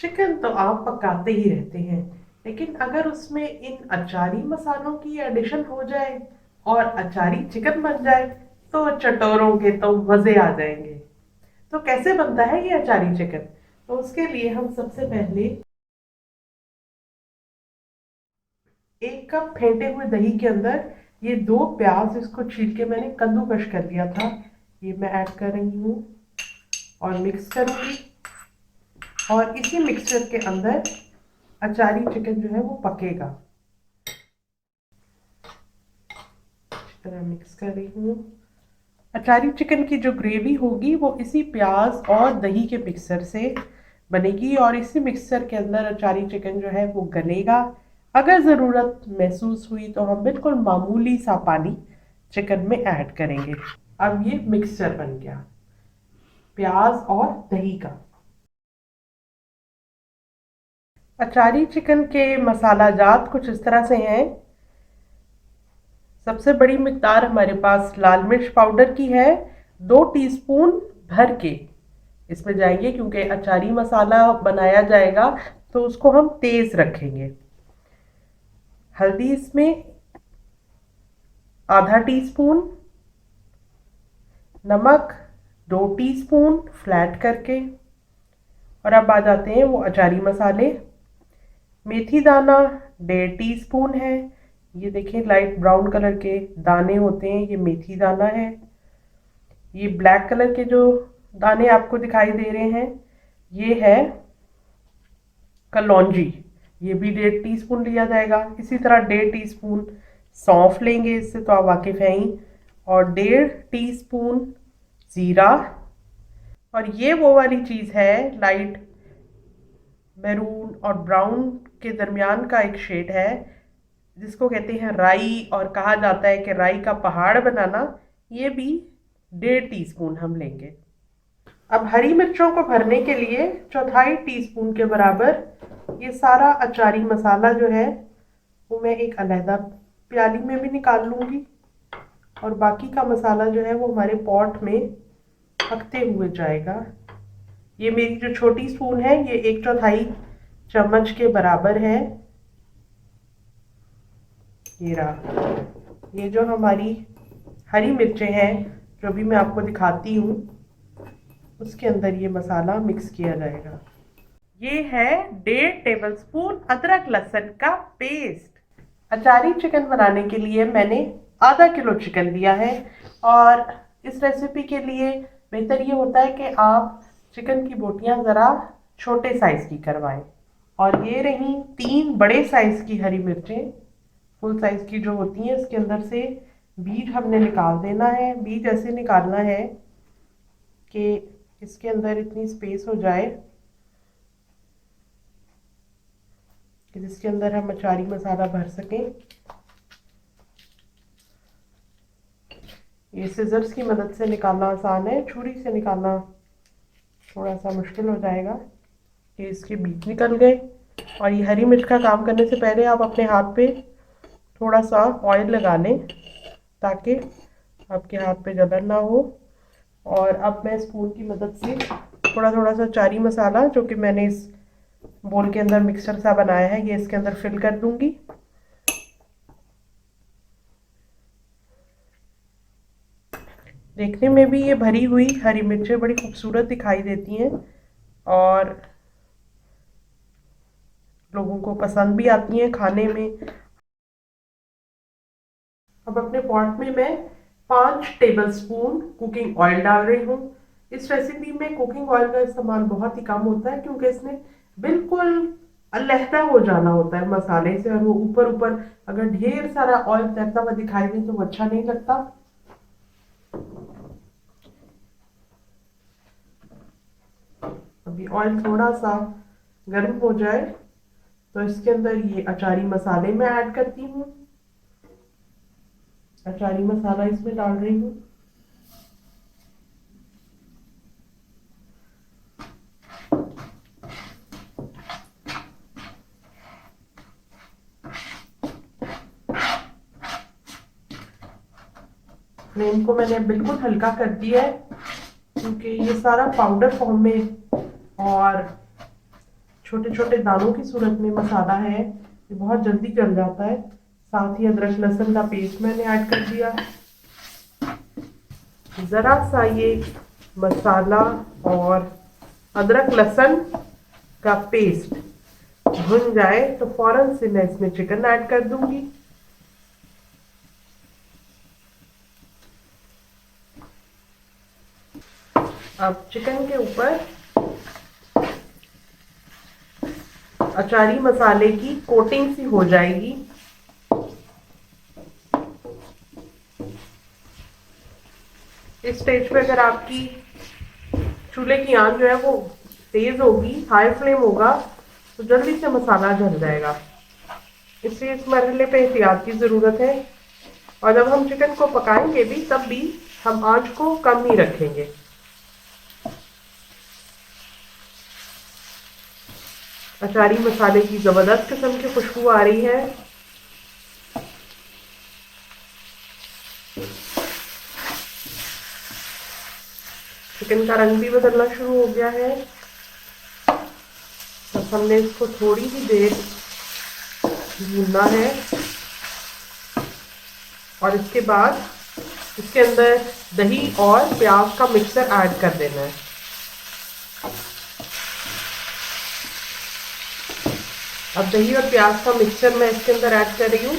Chicken तो आप पकाते ही रहते हैं, लेकिन अगर उसमें इन अचारी मसालों की एडिशन हो जाए और अचारी चिकन बन जाए तो चटोरों के तो मजे आ जाएंगे। तो कैसे बनता है ये अचारी चिकन? तो उसके लिए हम सबसे पहले 1 कप फेंटे हुए दही के अंदर ये 2 प्याज, इसको छील के मैंने कद्दूकश कर लिया था, ये मैं ऐड कर रही हूँ और मिक्स करूंगी। और इसी मिक्सचर के अंदर अचारी चिकन जो है वो पकेगा। इस तरह मिक्स कर रही हूँ। अचारी चिकन की जो ग्रेवी होगी वो इसी प्याज और दही के मिक्सचर से बनेगी और इसी मिक्सचर के अंदर अचारी चिकन जो है वो गलेगा। अगर ज़रूरत महसूस हुई तो हम बिल्कुल मामूली सा पानी चिकन में ऐड करेंगे। अब ये मिक्सचर बन गया प्याज और दही का। अचारी चिकन के मसाला जात कुछ इस तरह से हैं। सबसे बड़ी मिकदार हमारे पास लाल मिर्च पाउडर की है, 2 टीस्पून भर के इसमें जाएंगे, क्योंकि अचारी मसाला बनाया जाएगा तो उसको हम तेज रखेंगे। हल्दी इसमें ½ टीस्पून, नमक 2 टीस्पून फ्लैट करके। और अब आ जाते हैं वो अचारी मसाले। मेथी दाना 1.5 टीस्पून है, ये देखें लाइट ब्राउन कलर के दाने होते हैं, ये मेथी दाना है। ये ब्लैक कलर के जो दाने आपको दिखाई दे रहे हैं ये है कलौंजी, ये भी 1.5 टीस्पून लिया जाएगा। इसी तरह 1.5 टीस्पून सौंफ लेंगे, इससे तो आप वाकिफ हैं ही, और 1.5 टीस्पून जीरा। और ये वो वाली चीज़ है, लाइट मैरून और ब्राउन के दरमियान का एक शेड है, जिसको कहते हैं राई, और कहा जाता है कि राई का पहाड़ बनाना। ये भी 1.5 टीस्पून हम लेंगे। अब हरी मिर्चों को भरने के लिए 1/4 टीस्पून के बराबर ये सारा अचारी मसाला जो है वो मैं एक अलहदा प्याली में भी निकाल लूँगी, और बाकी का मसाला जो है वो हमारे पॉट में पकते हुए जाएगा। ये मेरी जो छोटी स्पून है ये 1/4 चम्मच के बराबर है। ये रहा। ये जो हमारी हरी मिर्चें हैं जो भी मैं आपको दिखाती हूँ, उसके अंदर ये मसाला मिक्स किया जाएगा। ये है 1.5 टेबलस्पून अदरक लहसुन का पेस्ट। अचारी चिकन बनाने के लिए मैंने ½ किलो चिकन लिया है, और इस रेसिपी के लिए बेहतर ये होता है कि आप चिकन की बोटियां ज़रा छोटे साइज़ की करवाएं। और ये रही 3 बड़े साइज़ की हरी मिर्चें, फुल साइज़ की जो होती हैं, इसके अंदर से बीज हमने निकाल देना है। बीज ऐसे निकालना है कि इसके अंदर इतनी स्पेस हो जाए कि जिसके अंदर हम अचारी मसाला भर सकें। ये सिजर्स की मदद से निकालना आसान है, छुरी से निकालना थोड़ा सा मुश्किल हो जाएगा। ये इसके बीज निकल गए। और ये हरी मिर्च का काम करने से पहले आप अपने हाथ पे थोड़ा सा ऑयल लगा लें ताकि आपके हाथ पे जलन ना हो। और अब मैं स्पून की मदद से थोड़ा थोड़ा सा अचारी मसाला जो कि मैंने इस बोल के अंदर मिक्सचर सा बनाया है, ये इसके अंदर फिल कर दूंगी। देखने में भी ये भरी हुई हरी मिर्चें बड़ी खूबसूरत दिखाई देती हैं और लोगों को पसंद भी आती हैं खाने में। अब अपने पॉट में मैं 5 टेबलस्पून कुकिंग ऑयल डाल रही हूँ। इस रेसिपी में कुकिंग ऑयल का इस्तेमाल बहुत ही कम होता है, क्योंकि इसमें बिल्कुल अलहदा हो जाना होता है मसाले से, और वो ऊपर ऊपर अगर ढेर सारा ऑयल तैरता हुआ दिखाई दे तो वो अच्छा नहीं लगता। अभी ऑयल थोड़ा सा गर्म हो जाए तो इसके अंदर ये अचारी मसाले मैं ऐड करती हूँ। अचारी मसाला इसमें डाल रही हूँ। फ्लेम को मैंने बिल्कुल हल्का कर दिया है, क्योंकि ये सारा पाउडर फॉर्म में और छोटे छोटे दानों की सूरत में मसाला है, ये बहुत जल्दी गल जाता है। साथ ही अदरक लहसुन का पेस्ट मैंने ऐड कर दिया। ज़रा सा ये मसाला और अदरक लहसुन का पेस्ट भुन जाए तो फौरन से मैं इसमें चिकन ऐड कर दूंगी। अब चिकन के ऊपर अचारी मसाले की कोटिंग सी हो जाएगी। इस स्टेज पे अगर आपकी चूल्हे की आंच जो है वो तेज होगी, हाई फ्लेम होगा, तो जल्दी से मसाला जल जाएगा। इसलिए इस मरहले पे एहतियात की ज़रूरत है। और जब हम चिकन को पकाएंगे भी तब भी हम आंच को कम ही रखेंगे। अचारी मसाले की ज़बरदस्त किस्म की खुशबू आ रही है। चिकन का रंग भी बदलना शुरू हो गया है। बस हमने इसको थोड़ी ही देर भूनना है और इसके बाद इसके अंदर दही और प्याज का मिक्सर ऐड कर देना है। अब दही और प्याज का मिक्सचर मैं इसके अंदर ऐड कर रही हूँ।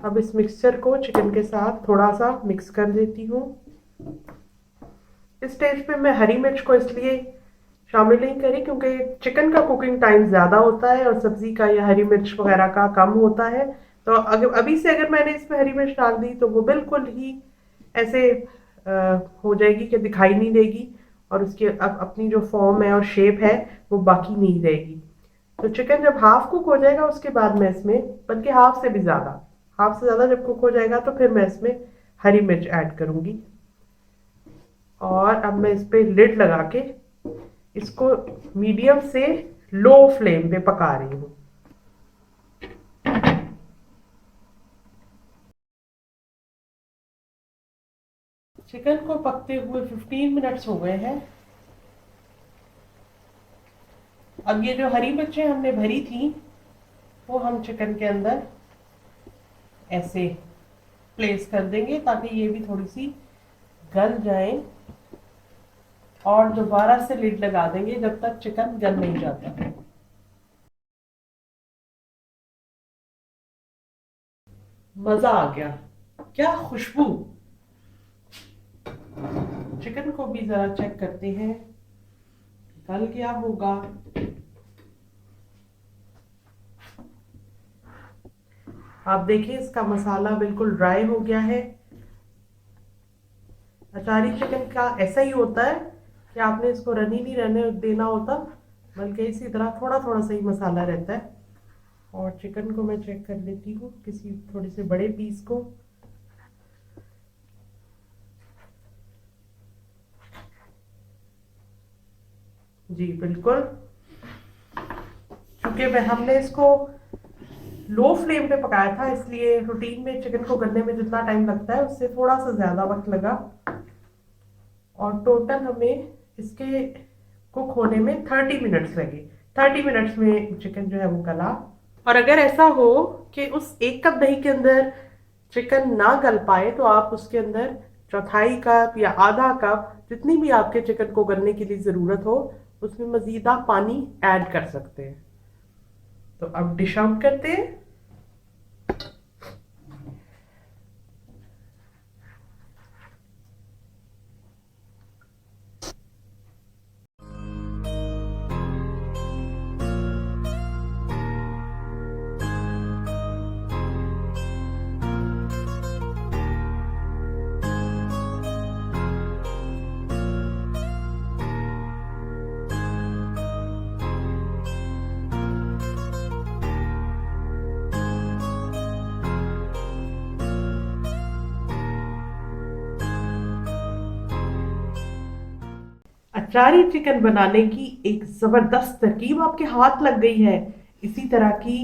अब इस मिक्सचर को चिकन के साथ थोड़ा सा मिक्स कर देती हूँ। इस स्टेज पे मैं हरी मिर्च को इसलिए शामिल नहीं करी क्योंकि चिकन का कुकिंग टाइम ज़्यादा होता है और सब्जी का या हरी मिर्च वगैरह का कम होता है। तो अभी से अगर मैंने इसमें हरी मिर्च डाल दी तो वो बिल्कुल ही ऐसे हो जाएगी कि दिखाई नहीं देगी और उसकी अपनी जो फॉर्म है और शेप है वो बाकी नहीं रहेगी। तो चिकन जब हाफ कुक हो जाएगा उसके बाद मैं इसमें, बल्कि हाफ से ज़्यादा जब कुक हो जाएगा तो फिर मैं इसमें हरी मिर्च ऐड करूँगी। और अब मैं इस पर लिड लगा के इसको मीडियम से लो फ्लेम पे पका रही हूँ। चिकन को पकते हुए 15 मिनट्स हो गए हैं। अब ये जो हरी मिर्चें हमने भरी थी वो हम चिकन के अंदर ऐसे प्लेस कर देंगे ताकि ये भी थोड़ी सी गल जाए और दोबारा से लिड लगा देंगे जब तक चिकन गल नहीं जाता। मजा आ गया, क्या खुशबू। चिकन को भी जरा चेक करते हैं गल गया होगा। आप देखिए इसका मसाला बिल्कुल ड्राई हो गया है। अचारी चिकन का ऐसा ही होता है कि आपने इसको रनी नहीं रहने देना होता, बल्कि इसी तरह थोड़ा थोड़ा सा ही मसाला रहता है। और चिकन को मैं चेक कर लेती हूँ किसी थोड़े से बड़े पीस को। जी बिल्कुल, क्योंकि हमने इसको लो फ्लेम पे पकाया था इसलिए रूटीन में चिकन को गलने में जितना टाइम लगता है उससे थोड़ा सा ज़्यादा वक्त लगा। और टोटल हमें इसके कुक होने में 30 मिनट्स लगे। 30 मिनट्स में चिकन जो है वो गला। और अगर ऐसा हो कि उस 1 कप दही के अंदर चिकन ना गल पाए तो आप उसके अंदर चौथाई कप या आधा कप, जितनी भी आपके चिकन को गलने के लिए ज़रूरत हो, उसमें मज़ीदा पानी ऐड कर सकते हैं। तो अब डिश आउट करते हैं। अचारी चिकन बनाने की एक ज़बरदस्त तरकीब आपके हाथ लग गई है। इसी तरह की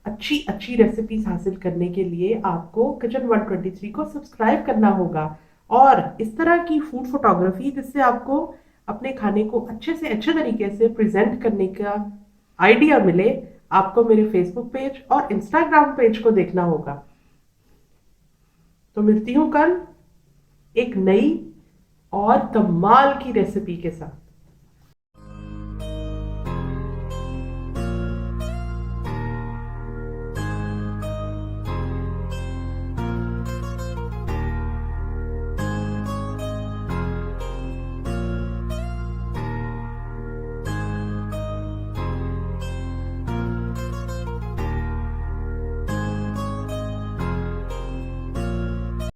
अच्छी अच्छी रेसिपीज हासिल करने के लिए आपको किचन 123 को सब्सक्राइब करना होगा और इस तरह की फूड फोटोग्राफी जिससे आपको अपने खाने को अच्छे से अच्छे तरीके से प्रेजेंट करने का आइडिया मिले, आपको मेरे फेसबुक पेज और इंस्टाग्राम पेज को देखना होगा। तो मिलती हूँ कल एक नई और कमाल की रेसिपी के साथ।